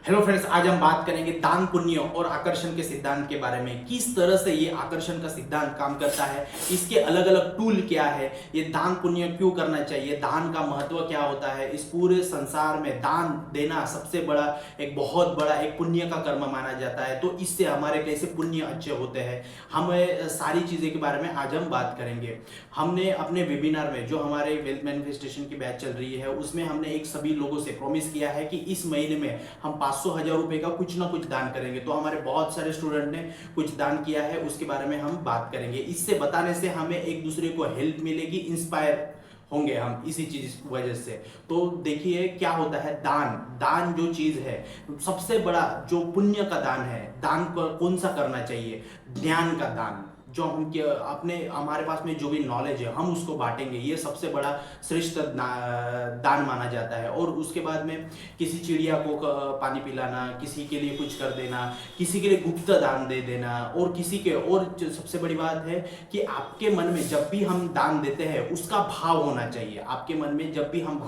Hello friends, आज हम बात करेंगे दान पुण्य और आकर्षण के सिद्धांत के बारे में। किस तरह से ये आकर्षण का सिद्धांत काम करता है, इसके अलग अलग टूल क्या है, ये दान पुण्य क्यों करना चाहिए, दान का महत्व क्या होता है। इस पूरे संसार में दान देना सबसे बड़ा एक बहुत बड़ा एक पुण्य का कर्म माना जाता है। तो इससे हमारे कैसे पुण्य अच्छे होते हैं, हमें सारी चीज़ें के बारे में आज हम बात करेंगे। हमने अपने वेबिनार में जो हमारे वेल्थ मैनिफेस्टेशन की बैच चल रही है उसमें हमने एक सभी लोगों से प्रॉमिस किया है कि इस महीने में हम 500,000 रुपए का कुछ ना कुछ दान करेंगे। तो हमारे बहुत सारे स्टूडेंट ने कुछ दान किया है, उसके बारे में हम बात करेंगे। इससे बताने से हमें एक दूसरे को हेल्प मिलेगी, इंस्पायर होंगे हम इसी चीज वजह से। तो देखिए क्या होता है, दान दान जो चीज है सबसे बड़ा जो पुण्य का दान है, दान को कौन सा करना चाहिए, ज्ञान का दान। जो हम अपने हमारे पास में जो भी नॉलेज है हम उसको बांटेंगे, ये सबसे बड़ा श्रेष्ठ दान माना जाता है। और उसके बाद में किसी चिड़िया को पानी पिलाना, किसी के लिए कुछ कर देना, किसी के लिए गुप्त दान दे देना, और किसी के और जो सबसे बड़ी बात है कि आपके मन में जब भी हम दान देते हैं उसका भाव होना चाहिए। आपके मन में जब भी हम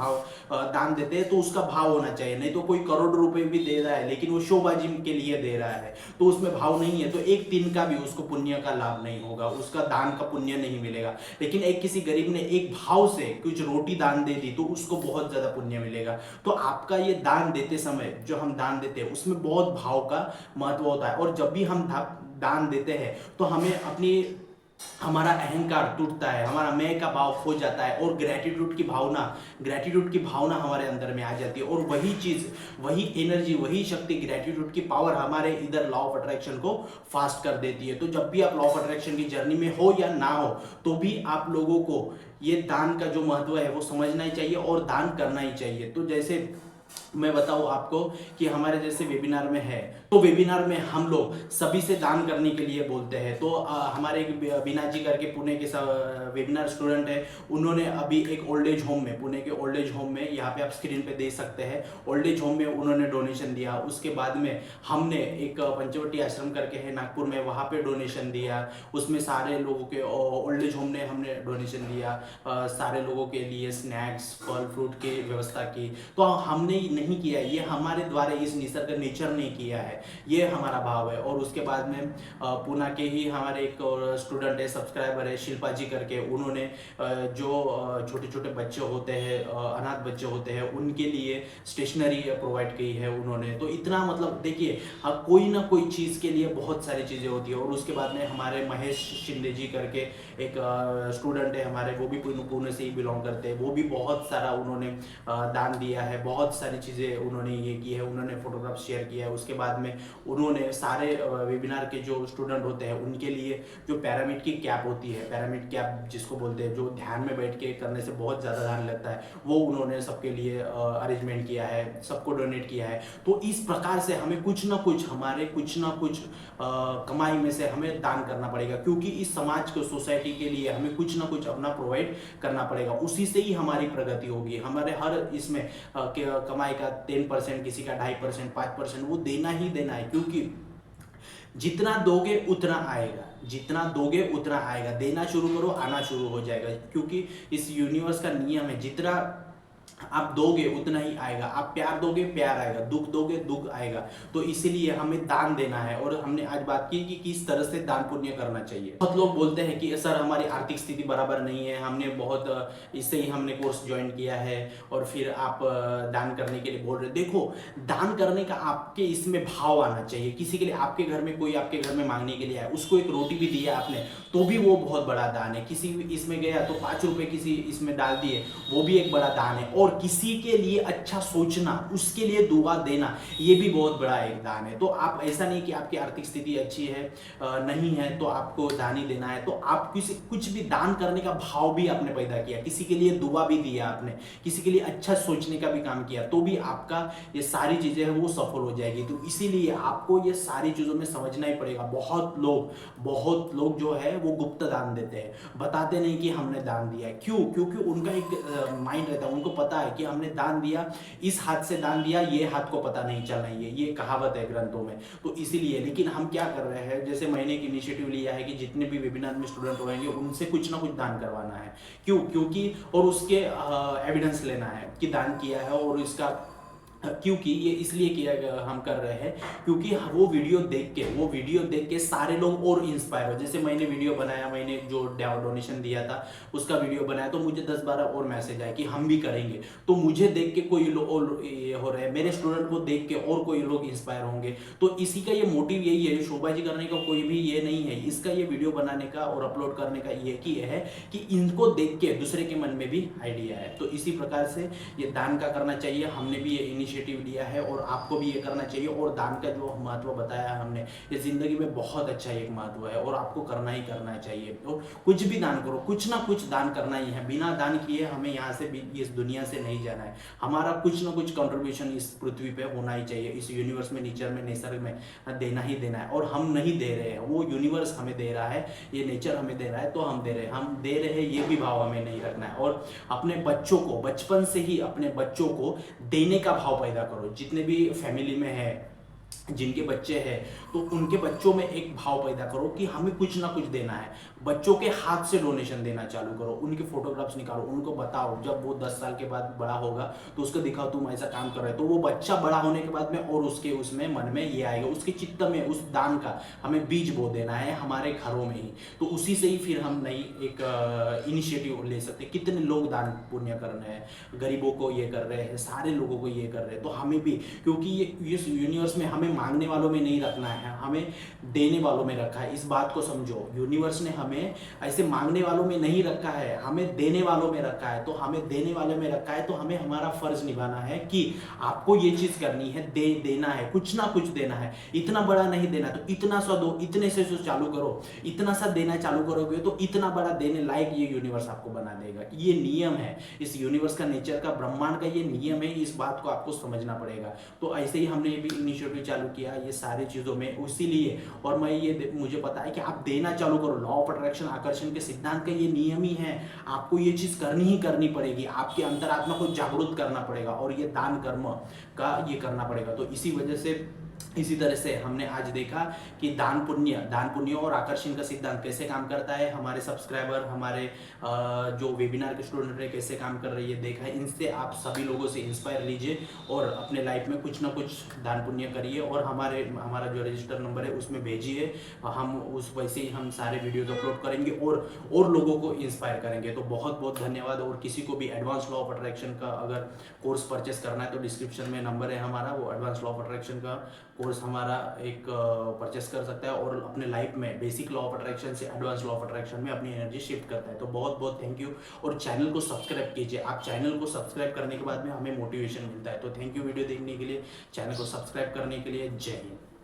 दान देते हैं तो उसका भाव होना चाहिए। नहीं तो कोई करोड़ रुपए भी दे रहा है लेकिन वो शोबाजी के लिए दे रहा है तो उसमें भाव नहीं है, तो एक दिन का भी उसको पुण्य का लाभ नहीं होगा, उसका दान का पुण्य नहीं मिलेगा। लेकिन एक किसी गरीब ने एक भाव से कुछ रोटी दान दे दी तो उसको बहुत ज्यादा पुण्य मिलेगा। तो आपका ये दान देते समय जो हम दान देते हैं उसमें बहुत भाव का महत्व होता है। और जब भी हम दान देते हैं तो हमें अपनी हमारा अहंकार टूटता है, हमारा मैं का भाव खो जाता है, और ग्रेटिट्यूड की भावना हमारे अंदर में आ जाती है। और वही चीज, वही एनर्जी, वही शक्ति, ग्रेटिट्यूड की पावर हमारे इधर लॉ ऑफ अट्रैक्शन को फास्ट कर देती है। तो जब भी आप लॉ ऑफ अट्रैक्शन की जर्नी में हो या ना हो तो भी आप लोगों को ये दान का जो महत्व है वो समझना ही चाहिए और दान करना ही चाहिए। तो जैसे मैं बताऊं आपको कि हमारे जैसे वेबिनार में है, तो वेबिनार में हम लोग सभी से दान करने के लिए बोलते हैं। तो हमारे एक बीना जी करके पुणे के वेबिनार स्टूडेंट है, उन्होंने अभी एक ओल्ड एज होम में, पुणे के ओल्ड एज होम में, यहाँ पे आप स्क्रीन पे देख सकते हैं, ओल्ड एज होम में उन्होंने डोनेशन दिया। उसके बाद में हमने एक पंचवटी आश्रम करके है नागपुर में, वहाँ पे डोनेशन दिया। उसमें सारे लोगों के ओल्ड एज होम ने हमने डोनेशन दिया, सारे लोगों के लिए स्नैक्स फल फ्रूट की व्यवस्था की। तो हमने नहीं किया, ये हमारे द्वारा इस निसर्ग नेचर ने किया है, ये हमारा भाव है। और उसके बाद में पुणे के ही हमारे एक स्टूडेंट है, सब्सक्राइबर है, शिल्पा जी करके, उन्होंने जो छोटे छोटे बच्चे होते हैं, अनाथ बच्चे होते हैं, उनके लिए स्टेशनरी प्रोवाइड की है उन्होंने। तो इतना मतलब देखिए, कोई ना कोई चीज़ के लिए बहुत सारी चीज़ें होती है। और उसके बाद में हमारे महेश शिंदे जी करके एक स्टूडेंट है हमारे, वो भी पुणे से ही बिलोंग करते हैं, वो भी बहुत सारा उन्होंने दान दिया है, बहुत सारी चीज़ें उन्होंने ये की है, उन्होंने फोटोग्राफ शेयर किया है। उसके बाद में उन्होंने सारे वेबिनार के जो स्टूडेंट होते हैं उनके लिए जो पैरामिड की कैप होती है, पैरामिड कैप जिसको बोलते हैं, जो ध्यान में बैठ के करने से बहुत ज़्यादा ध्यान लगता है, वो उन्होंने सबके लिए अरेंजमेंट किया है, सबको डोनेट किया है। तो इस प्रकार से हमें कुछ ना कुछ, हमारे कुछ ना कुछ कमाई में से हमें दान करना पड़ेगा, क्योंकि इस समाज को, सोसाइटी के लिए हमें कुछ ना कुछ अपना प्रोवाइड करना पड़ेगा। उसी से ही हमारी प्रगति होगी। हमारे हर इसमें कमाई का 10%, किसी का 2.5%, 5% वो देना ही देना है, क्योंकि जितना दोगे उतना आएगा, जितना दोगे उतना आएगा। देना शुरू करो, आना शुरू हो जाएगा, क्योंकि इस यूनिवर्स का नियम है, जितना आप दोगे उतना ही आएगा। आप प्यार दोगे प्यार आएगा, दुख दोगे दुख आएगा। तो इसीलिए हमें दान देना है। और हमने आज बात की कि किस तरह से दान पुण्य करना चाहिए। बहुत लोग बोलते हैं कि सर हमारी आर्थिक स्थिति बराबर नहीं है, हमने बहुत इससे ही हमने कोर्स ज्वाइन किया है और फिर आप दान करने के लिए बोल रहे। देखो, दान करने का आपके इसमें भाव आना चाहिए। किसी के लिए, आपके घर में कोई आपके घर में मांगने के लिए आया, उसको एक रोटी भी दिया आपने, तो भी वो बहुत बड़ा दान है। किसी इसमें गया तो 5 रुपए किसी इसमें डाल दिए, वो भी एक बड़ा दान है। और किसी के लिए अच्छा सोचना, उसके लिए दुआ देना, ये भी बहुत बड़ा एक दान है। तो आप ऐसा नहीं कि आपकी आर्थिक स्थिति अच्छी है नहीं है तो आपको दान ही देना है। तो आप किसी कुछ भी दान करने का भाव भी आपने पैदा किया, किसी के लिए दुआ भी दिया आपने, किसी के लिए अच्छा सोचने का भी काम किया, तो भी आपका ये सारी चीजें हैं वो सफल हो जाएगी। तो इसीलिए आपको ये सारी चीजों में समझना ही पड़ेगा। बहुत लोग जो है वो गुप्त दान देते हैं, बताते नहीं कि हमने दान दिया है। क्यों? क्योंकि उनका एक माइंड रहता है, उनको पता है कि हमने दान दिया, इस हाथ से दान दिया, ये हाथ को पता नहीं चलना, ये कहावत है ग्रंथों में। तो इसीलिए, लेकिन हम क्या कर रहे हैं, जैसे मैंने एक इनिशिएटिव लिया है कि जितने भी वेबिनार में स्टूडेंट होंगे उनसे कुछ ना कुछ दान करवाना है। क्यों? क्योंकि और उसके एविडेंस लेना है कि दान किया है और इसका क्योंकि ये इसलिए हम कर रहे हैं क्योंकि वो वीडियो देख के सारे लोग और इंस्पायर हो। जैसे मैंने वीडियो बनाया, मैंने जो डोनेशन दिया था उसका वीडियो बनाया, तो मुझे 10-12 और मैसेज आए कि हम भी करेंगे। तो मुझे देख के कोई लोग और ये हो रहे हैं, मेरे स्टूडेंट को देख के और कोई लोग इंस्पायर होंगे। तो इसी का ये मोटिव यही है, शोबाजी करने का कोई भी ये नहीं है, इसका ये वीडियो बनाने का और अपलोड करने का ये है कि इनको देख के दूसरे के मन में भी आइडिया है। तो इसी प्रकार से ये दान का करना चाहिए। हमने भी ये इनिशिएटिव लिया है और आपको भी ये करना चाहिए। और दान का जो महत्व बताया है हमने, ये जिंदगी में बहुत अच्छा एक महत्व है और आपको करना ही करना चाहिए। और कुछ भी दान करो, कुछ ना कुछ दान करना ही है। बिना दान किए हमें यहाँ से इस दुनिया से नहीं जाना है। हमारा कुछ ना कुछ कंट्रीब्यूशन इस पृथ्वी पे होना ही चाहिए, इस यूनिवर्स में, नेचर में, निसर्ग में देना ही देना है। और हम नहीं दे रहे हैं, वो यूनिवर्स हमें दे रहा है, ये नेचर हमें दे रहा है, तो हम दे रहे हैं। हम दे रहे हैं ये भी भाव हमें नहीं रखना है। और अपने बच्चों को बचपन से ही अपने बच्चों को देने का भाव पैदा करो। जितने भी फैमिली में है, जिनके बच्चे हैं, तो उनके बच्चों में एक भाव पैदा करो कि हमें कुछ ना कुछ देना है। बच्चों के हाथ से डोनेशन देना चालू करो, उनके फोटोग्राफ्स निकालो, उनको बताओ। जब वो 10 साल के बाद बड़ा होगा तो उसको दिखाओ तुम ऐसा काम कर रहे हो, तो वो बच्चा बड़ा होने के बाद में और उसके उसमें मन में ये आएगा, उसके चित्त में उस दान का हमें बीज बो देना है हमारे घरों में ही। तो उसी से ही फिर हम नई एक इनिशिएटिव ले सकते हैं। कितने लोग दान पुण्य कर रहे हैं, गरीबों को ये कर रहे हैं, सारे लोगों को ये कर रहे हैं, तो हमें भी, क्योंकि ये इस यूनिवर्स में हमें मांगने वालों में नहीं रखना है, हमें देने वालों में रखा है। इस बात को समझो, यूनिवर्स ने हमें ऐसे मांगने वालों में नहीं रखा है, हमें देने वालों में रखा है। तो हमें देने वाले में रखा है, तो हमें हमारा फर्ज निभाना है कि आपको ये चीज करनी है, देना है, कुछ ना कुछ देना है। इतना बड़ा नहीं देना तो इतना सा दो, इतने से चालू करो, इतना सा देना चालू करोगे तो इतना बड़ा देने लायक ये यूनिवर्स आपको बना देगा। ये नियम है, इस यूनिवर्स का, नेचर का, ब्रह्मांड का ये नियम है। इस बात को आपको समझना पड़ेगा। तो ऐसे ही हमने ये भी इनिशिएटिव चालू किया ये सारी चीजों में, इसीलिए। और मैं ये मुझे पता है कि आप देना चालू करो। लॉ ऑफ अट्रैक्शन, आकर्षण के सिद्धांत का ये नियम ही है, आपको ये चीज करनी ही करनी पड़ेगी। आपके अंतरात्मा को जागरूक करना पड़ेगा और ये दान कर्म का ये करना पड़ेगा। तो इसी वजह से, इसी तरह से हमने आज देखा कि दान पुण्य और आकर्षण का सिद्धांत कैसे काम करता है। हमारे सब्सक्राइबर, हमारे जो वेबिनार के स्टूडेंट है कैसे काम कर रही है देखा है। इनसे आप सभी लोगों से इंस्पायर लीजिए और अपने लाइफ में कुछ ना कुछ दान पुण्य करिए। और हमारा जो रजिस्टर नंबर है उसमें भेजिए, हम उस वैसे ही हम सारे वीडियोज अपलोड करेंगे और लोगों को इंस्पायर करेंगे। तो बहुत बहुत धन्यवाद। और किसी को भी एडवांस लॉ ऑफ अट्रैक्शन का अगर कोर्स परचेस करना है तो डिस्क्रिप्शन में नंबर है हमारा, वो एडवांस लॉ ऑफ अट्रैक्शन का कोर्स हमारा एक परचेस कर सकता है और अपने लाइफ में बेसिक लॉ ऑफ अट्रैक्शन से एडवांस लॉ ऑफ अट्रैक्शन में अपनी एनर्जी शिफ्ट करता है। तो बहुत बहुत थैंक यू। और चैनल को सब्सक्राइब कीजिए। आप चैनल को सब्सक्राइब करने के बाद में हमें मोटिवेशन मिलता है। तो थैंक यू वीडियो देखने के लिए, चैनल को सब्सक्राइब करने के लिए। जय हिंद।